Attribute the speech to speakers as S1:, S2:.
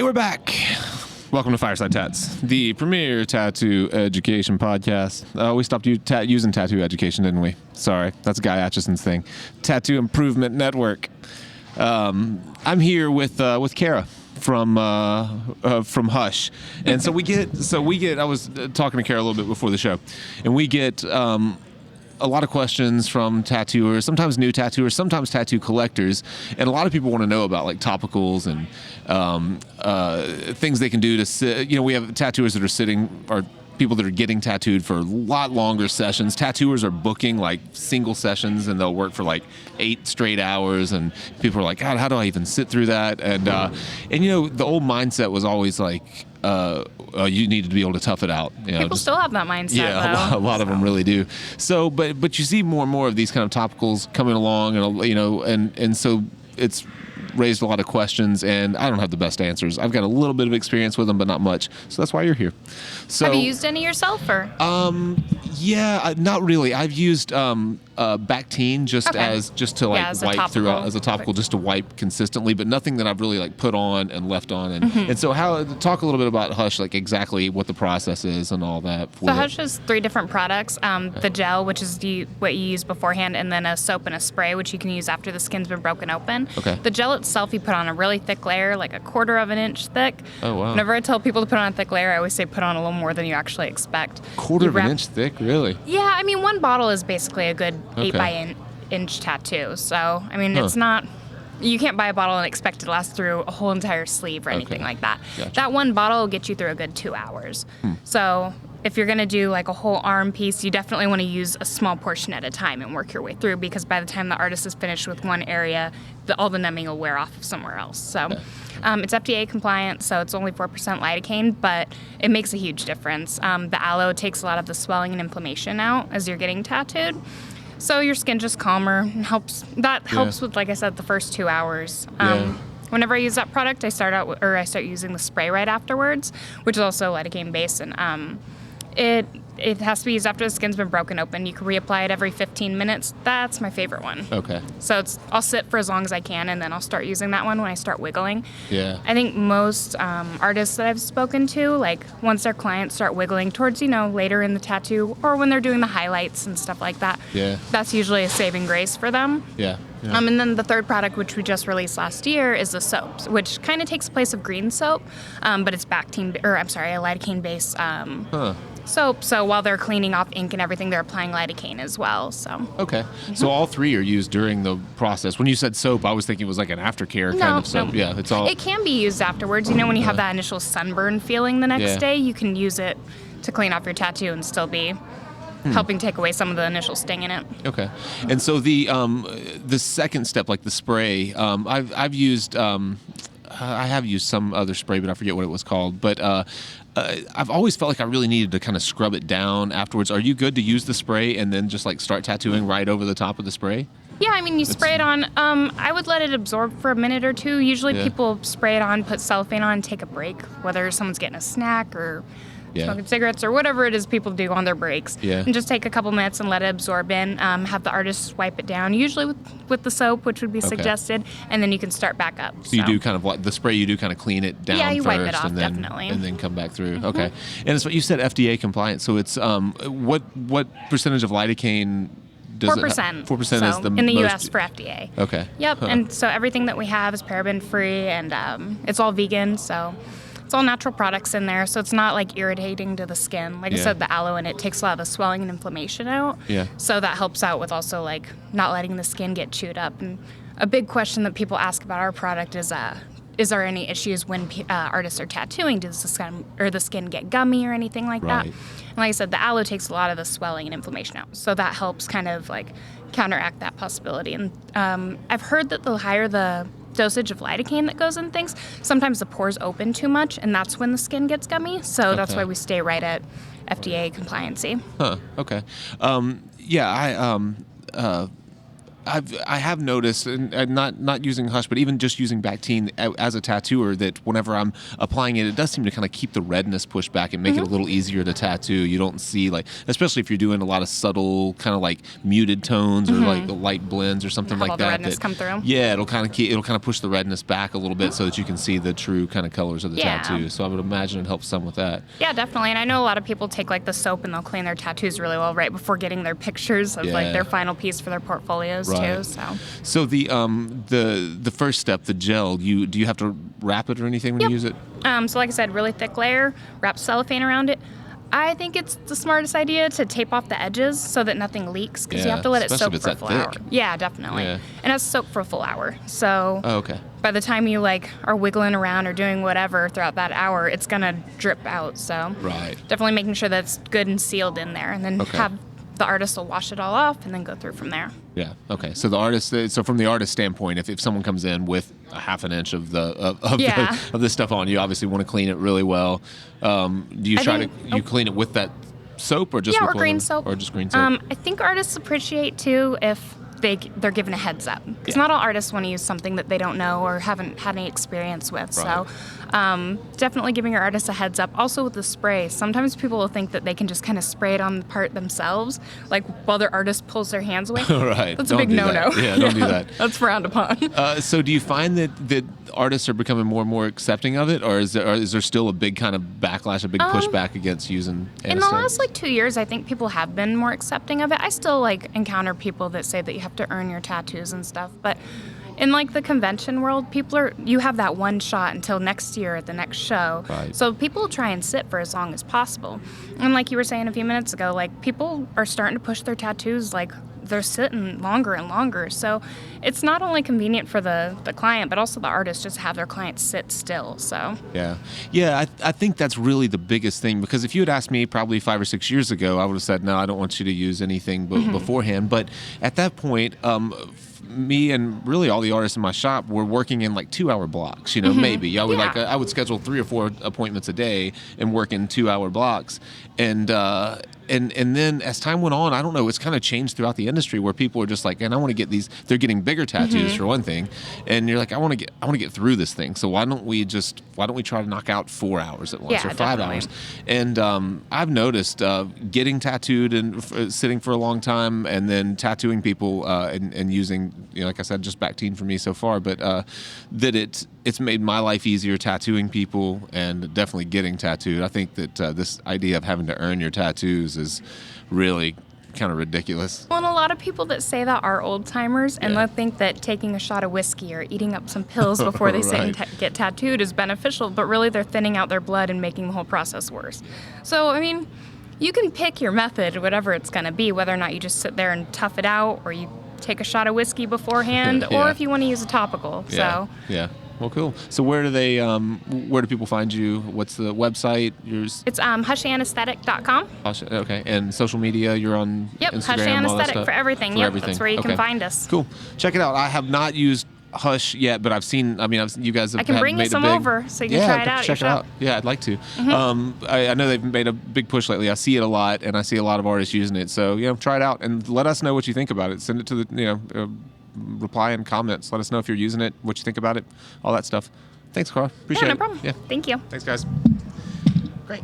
S1: Hey, we're back. Welcome to Fireside Tats, the premier tattoo education podcast. We stopped using tattoo education, didn't we? Sorry, that's Guy Atchison's thing. Tattoo Improvement Network. I'm here with Cara from HUSH, and so we get. I was talking to Cara a little bit before the show, and we get a lot of questions from tattooers, sometimes new tattooers, sometimes tattoo collectors, and a lot of people want to know about like topicals and things they can do to sit. You know, we have tattooers that are sitting, or people that are getting tattooed for a lot longer sessions. Tattooers are booking like single sessions, and they'll work for like 8 straight hours, and people are like, God, how do I even sit through that? And you know, the old mindset was always like, you need to be able to tough it out. You know,
S2: people still have that mindset.
S1: Yeah, a lot of them really do. So, but you see more and more of these kind of topicals coming along, and you know, and so it's raised a lot of questions, and I don't have the best answers. I've got a little bit of experience with them, but not much. So that's why you're here. So,
S2: have you used any yourself, or?
S1: Yeah, not really. I've used Bactine just to like wipe throughout as a topical, just to wipe consistently, but nothing that I've really like put on and left on. And so talk a little bit about HUSH, like exactly what the process is and all that.
S2: So HUSH has 3 different products: the gel, which is what you use beforehand, and then a soap and a spray, which you can use after the skin's been broken open.
S1: Okay.
S2: The gel itself, you put on a really thick layer, like a 1/4 of an inch thick.
S1: Oh wow!
S2: Whenever I tell people to put on a thick layer, I always say put on a little more than you actually expect.
S1: 1/4 of an inch thick, really?
S2: Yeah, I mean, one bottle is basically a good 8 by inch tattoo. So, I mean, it's not, you can't buy a bottle and expect it to last through a whole entire sleeve or anything like that.
S1: Gotcha.
S2: That one bottle will get you through a good 2 hours. So, if you're going to do like a whole arm piece, you definitely want to use a small portion at a time and work your way through, because by the time the artist is finished with one area, all the numbing will wear off of somewhere else. So, it's FDA compliant, so it's only 4% lidocaine, but it makes a huge difference. The aloe takes a lot of the swelling and inflammation out as you're getting tattooed. So your skin just calmer and helps with, like I said, the first 2 hours. Whenever I use that product, I start using the spray right afterwards, which is also lidocaine based, and it has to be used after the skin's been broken open. You can reapply it every 15 minutes. That's my favorite one.
S1: Okay.
S2: So I'll sit for as long as I can, and then I'll start using that one when I start wiggling.
S1: Yeah.
S2: I think most artists that I've spoken to, like once their clients start wiggling towards, later in the tattoo, or when they're doing the highlights and stuff like that, that's usually a saving grace for them.
S1: Yeah.
S2: And then the third product, which we just released last year, is the soaps, which kind of takes the place of green soap, but it's a lidocaine-based soap. So while they're cleaning off ink and everything, they're applying lidocaine as well. So
S1: okay. So all 3 are used during the process. When you said soap, I was thinking it was like an aftercare kind of soap.
S2: No.
S1: Yeah, it's all.
S2: It can be used afterwards. When you have that initial sunburn feeling the next day, you can use it to clean off your tattoo and still be helping take away some of the initial sting in it. Okay.
S1: And so the second step, like the spray, I've used. I have used some other spray, but I forget what it was called. But I've always felt like I really needed to kind of scrub it down afterwards. Are you good to use the spray and then just like start tattooing right over the top of the spray?
S2: Yeah, I mean, you spray it on. I would let it absorb for a minute or 2. Usually people spray it on, put cellophane on, and take a break, whether someone's getting a snack or smoking cigarettes or whatever it is people do on their breaks. And just take a couple minutes and let it absorb in. Have the artist wipe it down, usually with the soap, which would be suggested, and then you can start back up.
S1: So you do kind of like the spray, you do kind of clean it down
S2: you
S1: first,
S2: wipe it off,
S1: and then,
S2: definitely.
S1: and then come back through. Okay. And it's what you said, FDA compliant. So it's what percentage of lidocaine?
S2: 4%.
S1: 4%
S2: so
S1: is the
S2: in the
S1: most
S2: U.S. for FDA.
S1: Okay.
S2: Yep. And so everything that we have is paraben free, and it's all vegan. So it's all natural products in there. So it's not like irritating to the skin. Like I said, the aloe in it takes a lot of the swelling and inflammation out.
S1: Yeah.
S2: So that helps out with also like not letting the skin get chewed up. And a big question that people ask about our product is there any issues when artists are tattooing? Does the skin get gummy or anything like that? And like I said, the aloe takes a lot of the swelling and inflammation out. So that helps kind of like counteract that possibility. And I've heard that the higher the dosage of lidocaine that goes in things, sometimes the pores open too much, and that's when the skin gets gummy. So that's why we stay right at FDA compliancy.
S1: Okay. I have noticed, and not using Hush, but even just using Bactine as a tattooer, that whenever I'm applying it, it does seem to kind of keep the redness pushed back and make it a little easier to tattoo. You don't see, like, especially if you're doing a lot of subtle, kind of like muted tones or like light blends or something like
S2: all
S1: that.
S2: The redness come through.
S1: Yeah, it'll kind of push the redness back a little bit so that you can see the true kind of colors of the tattoo. So I would imagine it helps some with that.
S2: Yeah, definitely. And I know a lot of people take like the soap and they'll clean their tattoos really well right before getting their pictures of like their final piece for their portfolios too.
S1: So the first step, the gel, do you have to wrap it or anything when you use it?
S2: So like I said, really thick layer, wrap cellophane around it. I think it's the smartest idea to tape off the edges so that nothing leaks, because you have to let it soak for a full hour. Yeah, definitely. Yeah. And it has to soak for a full hour. So by the time you like are wiggling around or doing whatever throughout that hour, it's gonna drip out. So definitely making sure that it's good and sealed in there, and then have the artist will wash it all off and then go through from there.
S1: Yeah. Okay. So from the artist standpoint, if someone comes in with a half an inch of the stuff on, you obviously want to clean it really well. Do you clean it with that soap or just with
S2: green soap?
S1: Or just green soap? I
S2: think artists appreciate too if they're given a heads up, because not all artists want to use something that they don't know or haven't had any experience with. So definitely giving your artist a heads up. Also with the spray, sometimes people will think that they can just kind of spray it on the part themselves, like while their artist pulls their hands away.
S1: That's
S2: a big no-no.
S1: Yeah, don't do that.
S2: That's frowned upon.
S1: So do you find that artists are becoming more and more accepting of it, or is there still a big kind of backlash, a big pushback against using anesthetics?
S2: In the last 2 years, I think people have been more accepting of it. I still encounter people that say that you have to earn your tattoos and stuff, but in the convention world, you have that one shot until next year at the next show. So people try and sit for as long as possible. And like you were saying a few minutes ago, people are starting to push their tattoos, they're sitting longer and longer. So it's not only convenient for the client, but also the artist, just have their client sit still. So
S1: I think that's really the biggest thing, because if you had asked me probably 5 or 6 years ago, I would have said, no, I don't want you to use anything beforehand. But at that point, me and really all the artists in my shop were working in 2-hour blocks, maybe. I would schedule 3 or 4 appointments a day and work in 2-hour blocks. And then as time went on, I don't know, it's kind of changed throughout the industry where people are just and I want to get these, they're getting bigger tattoos for one thing. And you're I want to get through this thing. So why don't we try to knock out 4 hours at once or 5 hours? And I've noticed getting tattooed and sitting for a long time and then tattooing people and using, like I said, just Bactine for me so far, but that it's made my life easier tattooing people and definitely getting tattooed. I think that this idea of having to earn your tattoos is really kind of ridiculous.
S2: Well, and a lot of people that say that are old timers, and they'll think that taking a shot of whiskey or eating up some pills before they sit and get tattooed is beneficial, but really they're thinning out their blood and making the whole process worse. So, I mean, you can pick your method, whatever it's going to be, whether or not you just sit there and tough it out, or you take a shot of whiskey beforehand, or if you want to use a topical.
S1: Well, cool. So where do people find you? What's the website? Yours?
S2: It's HUSHAnesthetic.com.
S1: Okay. And social media, you're on Instagram,
S2: Hush Anesthetic for everything. That's where you can find us.
S1: Cool. Check it out. I have not used Hush yet, but you guys have
S2: I can bring you some over so you can try it out.
S1: Check it out. Yeah, I'd like to. I know they've made a big push lately. I see it a lot, and I see a lot of artists using it. So try it out and let us know what you think about it. Send it to the reply and comments. Let us know if you're using it, what you think about it, all that stuff. Thanks, Cara. Appreciate it.
S2: No problem.
S1: Yeah.
S2: Thank you.
S1: Thanks, guys. Great.